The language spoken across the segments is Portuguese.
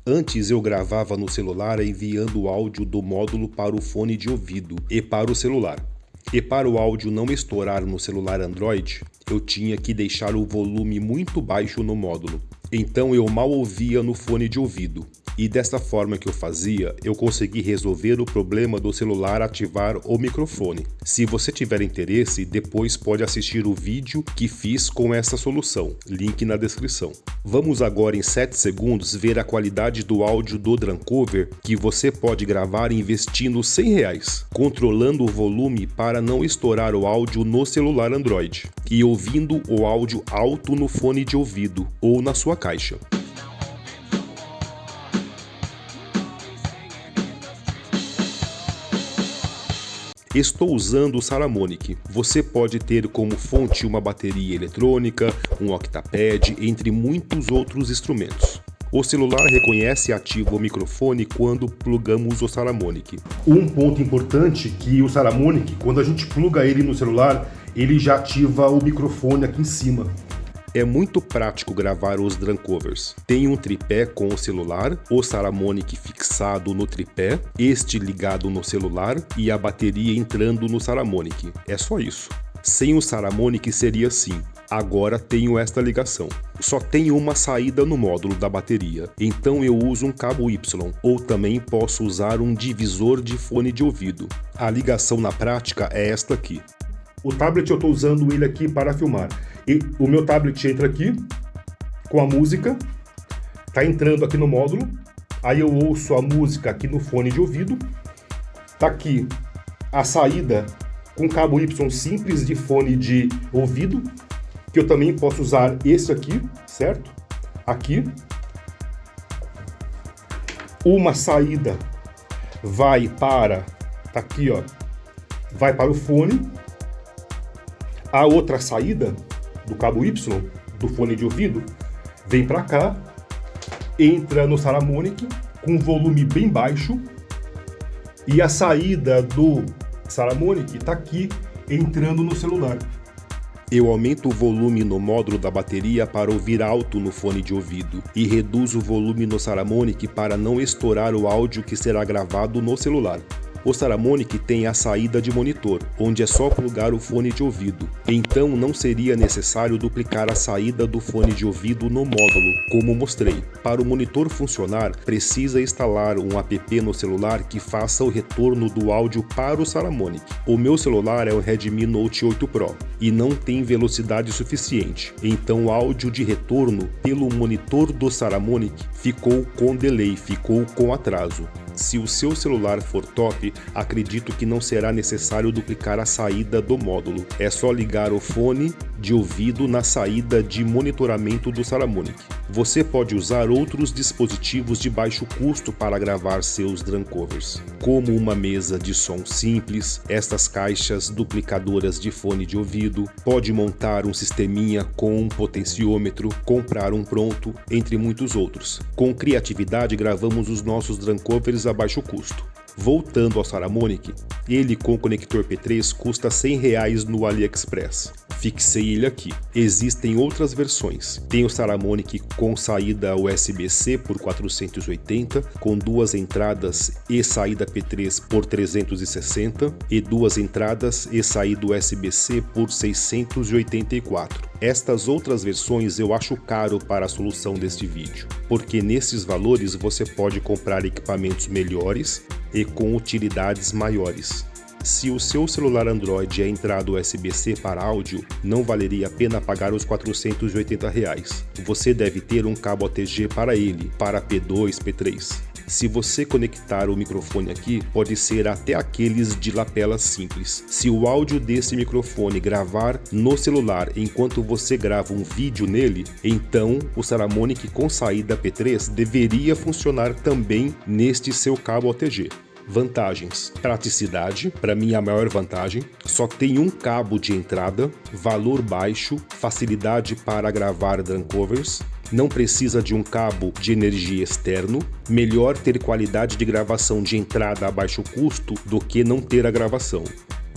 Antes eu gravava no celular enviando o áudio do módulo para o fone de ouvido e para o celular. E para o áudio não estourar no celular Android, eu tinha que deixar o volume muito baixo no módulo. Então eu mal ouvia no fone de ouvido. E desta forma que eu fazia, eu consegui resolver o problema do celular ativar o microfone. Se você tiver interesse, depois pode assistir o vídeo que fiz com essa solução, link na descrição. Vamos agora em 7 segundos ver a qualidade do áudio do Drancover que você pode gravar investindo R$100, controlando o volume para não estourar o áudio no celular Android e ouvindo o áudio alto no fone de ouvido ou na sua caixa. Estou usando o Saramonic. Você pode ter como fonte uma bateria eletrônica, um octapad, entre muitos outros instrumentos. O celular reconhece e ativa o microfone quando plugamos o Saramonic. Um ponto importante que o Saramonic, quando a gente pluga ele no celular, ele já ativa o microfone aqui em cima. É muito prático gravar os Drancovers. Tem um tripé com o celular, o Saramonic fixado no tripé, este ligado no celular e a bateria entrando no Saramonic. É só isso. Sem o Saramonic seria assim. Agora tenho esta ligação. Só tem uma saída no módulo da bateria, então eu uso um cabo Y, ou também posso usar um divisor de fone de ouvido. A ligação na prática é esta aqui. O tablet eu estou usando ele aqui para filmar. E o meu tablet entra aqui com a música, tá entrando aqui no módulo, aí eu ouço a música aqui no fone de ouvido, tá aqui a saída com cabo Y simples de fone de ouvido, que eu também posso usar esse aqui, certo? Aqui. Uma saída vai para, tá aqui ó, vai para o fone. A outra saída do cabo Y, do fone de ouvido, vem para cá, entra no Saramonic com volume bem baixo e a saída do Saramonic está aqui entrando no celular. Eu aumento o volume no módulo da bateria para ouvir alto no fone de ouvido e reduzo o volume no Saramonic para não estourar o áudio que será gravado no celular. O Saramonic tem a saída de monitor, onde é só plugar o fone de ouvido, então não seria necessário duplicar a saída do fone de ouvido no módulo, como mostrei. Para o monitor funcionar, precisa instalar um app no celular que faça o retorno do áudio para o Saramonic. O meu celular é o Redmi Note 8 Pro e não tem velocidade suficiente, então o áudio de retorno pelo monitor do Saramonic ficou com delay, ficou com atraso. Se o seu celular for top, acredito que não será necessário duplicar a saída do módulo. É só ligar o fone de ouvido na saída de monitoramento do Saramonic. Você pode usar outros dispositivos de baixo custo para gravar seus Drancovers, como uma mesa de som simples, estas caixas duplicadoras de fone de ouvido, pode montar um sisteminha com um potenciômetro, comprar um pronto, entre muitos outros. Com criatividade gravamos os nossos Drancovers a baixo custo. Voltando ao Saramonic, ele com conector P3 custa R$100 no AliExpress. Fixei ele aqui. Existem outras versões. Tem o Saramonic com saída USB-C por 480, com duas entradas e saída P3 por 360 e duas entradas e saída USB-C por 684. Estas outras versões eu acho caro para a solução deste vídeo, porque nesses valores você pode comprar equipamentos melhores e com utilidades maiores. Se o seu celular Android é entrada USB-C para áudio, não valeria a pena pagar os R$480. Você deve ter um cabo ATG para ele, para P2, P3. Se você conectar o microfone aqui, pode ser até aqueles de lapela simples. Se o áudio desse microfone gravar no celular enquanto você grava um vídeo nele, então o Saramonic com saída P3 deveria funcionar também neste seu cabo ATG. Vantagens: praticidade, para mim a maior vantagem, só tem um cabo de entrada, valor baixo, facilidade para gravar Drancovers, não precisa de um cabo de energia externo, melhor ter qualidade de gravação de entrada a baixo custo do que não ter a gravação.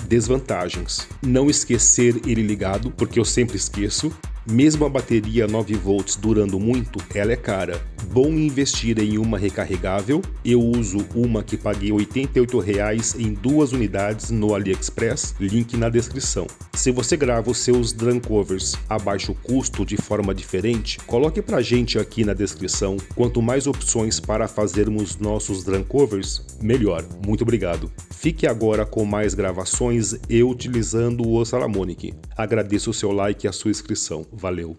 Desvantagens: não esquecer ele ligado, porque eu sempre esqueço. Mesmo a bateria 9V durando muito, ela é cara. Bom investir em uma recarregável. Eu uso uma que paguei R$ 88,00 em 2 unidades no AliExpress, link na descrição. Se você grava os seus drum covers a baixo custo de forma diferente, coloque pra gente aqui na descrição. Quanto mais opções para fazermos nossos drum covers, melhor. Muito obrigado. Fique agora com mais gravações eu utilizando o Salamonic. Agradeço o seu like e a sua inscrição. Valeu!